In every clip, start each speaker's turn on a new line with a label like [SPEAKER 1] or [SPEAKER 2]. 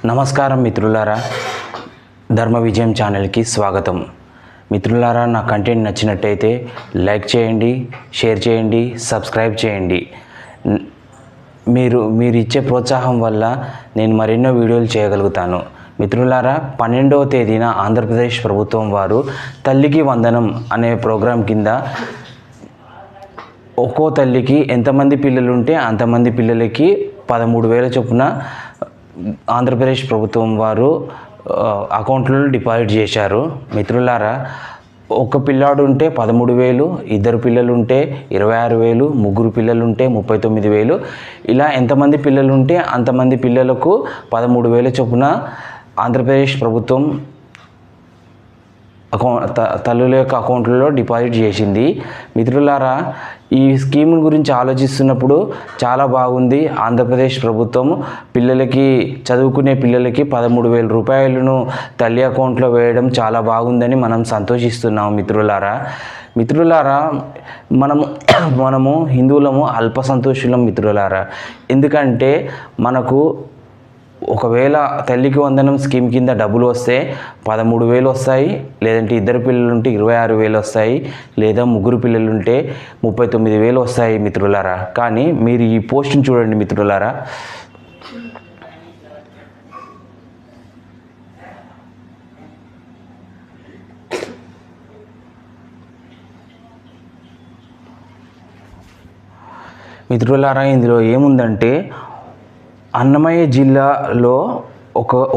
[SPEAKER 1] నమస్కారం మిత్రులారా, ధర్మ విజయం ఛానల్కి స్వాగతం. మిత్రులారా, నా కంటెంట్ నచ్చినట్టయితే లైక్ చేయండి, షేర్ చేయండి, సబ్స్క్రైబ్ చేయండి. మీరు ఇచ్చే ప్రోత్సాహం వల్ల నేను మరెన్నో వీడియోలు చేయగలుగుతాను. మిత్రులారా, 12వ తేదీన ఆంధ్రప్రదేశ్ ప్రభుత్వం వారు తల్లికి వందనం అనే ప్రోగ్రాం కింద ఒక్కో తల్లికి ఎంతమంది పిల్లలు ఉంటే అంతమంది పిల్లలకి 13,000 చొప్పున ఆంధ్రప్రదేశ్ ప్రభుత్వం వారు అకౌంట్లో డిపాజిట్ చేశారు. మిత్రులారా, ఒక పిల్లాడు ఉంటే 13,000, ఇద్దరు పిల్లలు ఉంటే 26,000, ముగ్గురు పిల్లలు ఉంటే 39,000, ఇలా ఎంతమంది పిల్లలు ఉంటే అంతమంది పిల్లలకు 13,000 చొప్పున ఆంధ్రప్రదేశ్ ప్రభుత్వం తల్లుల యొక్క అకౌంట్లలో డిపాజిట్ చేసింది. మిత్రులారా, ఈ స్కీమ్ గురించి ఆలోచిస్తున్నప్పుడు చాలా బాగుంది. ఆంధ్రప్రదేశ్ ప్రభుత్వం పిల్లలకి, చదువుకునే పిల్లలకి 13,000 రూపాయలను తల్లి అకౌంట్లో వేయడం చాలా బాగుందని మనం సంతోషిస్తున్నాం. మిత్రులారా, మనము హిందువులము అల్ప సంతోషులం మిత్రులారా. ఎందుకంటే మనకు ఒకవేళ తల్లికి వందనం స్కీమ్ కింద డబ్బులు వస్తే 13,000 వస్తాయి, లేదంటే ఇద్దరు పిల్లలుంటే 26,000 వస్తాయి, లేదా ముగ్గురు పిల్లలుంటే 39,000 వస్తాయి మిత్రులారా. కానీ మీరు ఈ పోస్ట్ని చూడండి మిత్రులారా. మిత్రులారా, ఇందులో ఏముందంటే, అన్నమయ్య జిల్లాలో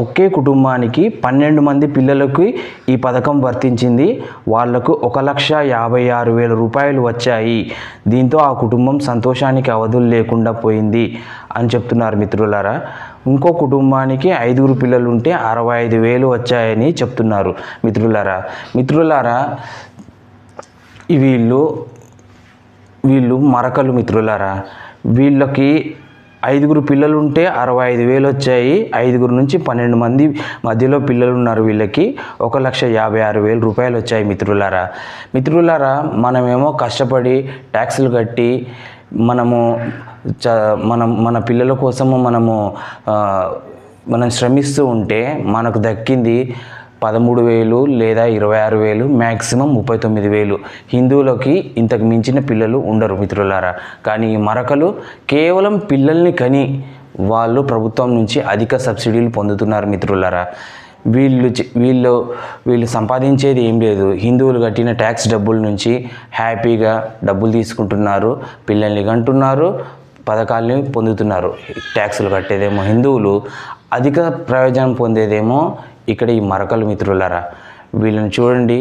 [SPEAKER 1] ఒకే కుటుంబానికి 12 మంది పిల్లలకి ఈ పథకం వర్తించింది. వాళ్లకు 1,56,000 రూపాయలు వచ్చాయి. దీంతో ఆ కుటుంబం సంతోషానికి అవధులు లేకుండా పోయింది అని చెప్తున్నారు మిత్రులారా. ఇంకో కుటుంబానికి 5 పిల్లలు ఉంటే 65,000 వచ్చాయని చెప్తున్నారు మిత్రులారా. వీళ్ళు మరకలు మిత్రులారా. వీళ్ళకి 5 పిల్లలు ఉంటే 65,000 వచ్చాయి. 5 నుంచి 12 మంది మధ్యలో పిల్లలు ఉన్నారు. వీళ్ళకి 1,56,000 రూపాయలు వచ్చాయి మిత్రులారా. మనమేమో కష్టపడి ట్యాక్సులు కట్టి మన పిల్లల కోసము మనం శ్రమిస్తూ ఉంటే మనకు దక్కింది 13,000 లేదా 26,000, మ్యాక్సిమం 39,000. హిందువులకి ఇంతకు మించిన పిల్లలు ఉండరు మిత్రులారా. కానీ ఈ మరకలు కేవలం పిల్లల్ని కని వాళ్ళు ప్రభుత్వం నుంచి అధిక సబ్సిడీలు పొందుతున్నారు మిత్రులారా. వీళ్ళు సంపాదించేది ఏం లేదు. హిందువులు కట్టిన ట్యాక్స్ డబ్బుల నుంచి హ్యాపీగా డబ్బులు తీసుకుంటున్నారు, పిల్లల్ని కంటున్నారు, పథకాలని పొందుతున్నారు. ట్యాక్సులు కట్టేదేమో హిందువులు, అధిక ప్రయోజనం పొందేదేమో ఇక్కడ ఈ మరకలు మిత్రులారా. వీళ్ళని చూడండి,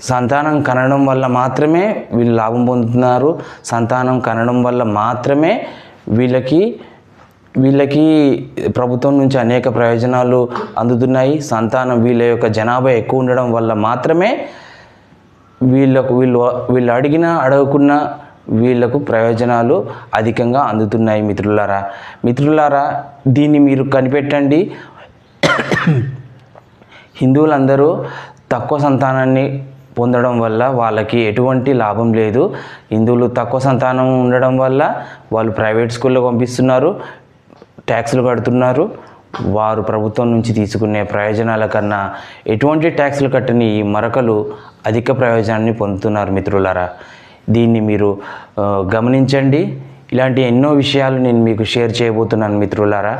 [SPEAKER 1] సంతానం కనడం వల్ల మాత్రమే వీళ్ళు లాభం పొందుతున్నారు. సంతానం కనడం వల్ల మాత్రమే వీళ్ళకి ప్రభుత్వం నుంచి అనేక ప్రయోజనాలు అందుతున్నాయి. వీళ్ళ యొక్క జనాభా ఎక్కువ ఉండడం వల్ల మాత్రమే వీళ్ళు అడగకున్న వీళ్లకు ప్రయోజనాలు అధికంగా అందుతున్నాయి మిత్రులారా. దీన్ని మీరు కనిపెట్టండి. హిందువులందరూ తక్కువ సంతానాన్ని పొందడం వల్ల వాళ్ళకి ఎటువంటి లాభం లేదు. హిందువులు తక్కువ సంతానం ఉండడం వల్ల వాళ్ళు ప్రైవేట్ స్కూల్లో పంపిస్తున్నారు, ట్యాక్సులు కడుతున్నారు. వారు ప్రభుత్వం నుంచి తీసుకునే ప్రయోజనాల కన్నా ఎటువంటి ట్యాక్సులు కట్టని ఈ మరకలు అధిక ప్రయోజనాన్ని పొందుతున్నారు మిత్రులారా. దీన్ని మీరు గమనించండి. ఇలాంటి ఎన్నో విషయాలు నేను మీకు షేర్ చేయబోతున్నాను మిత్రులారా.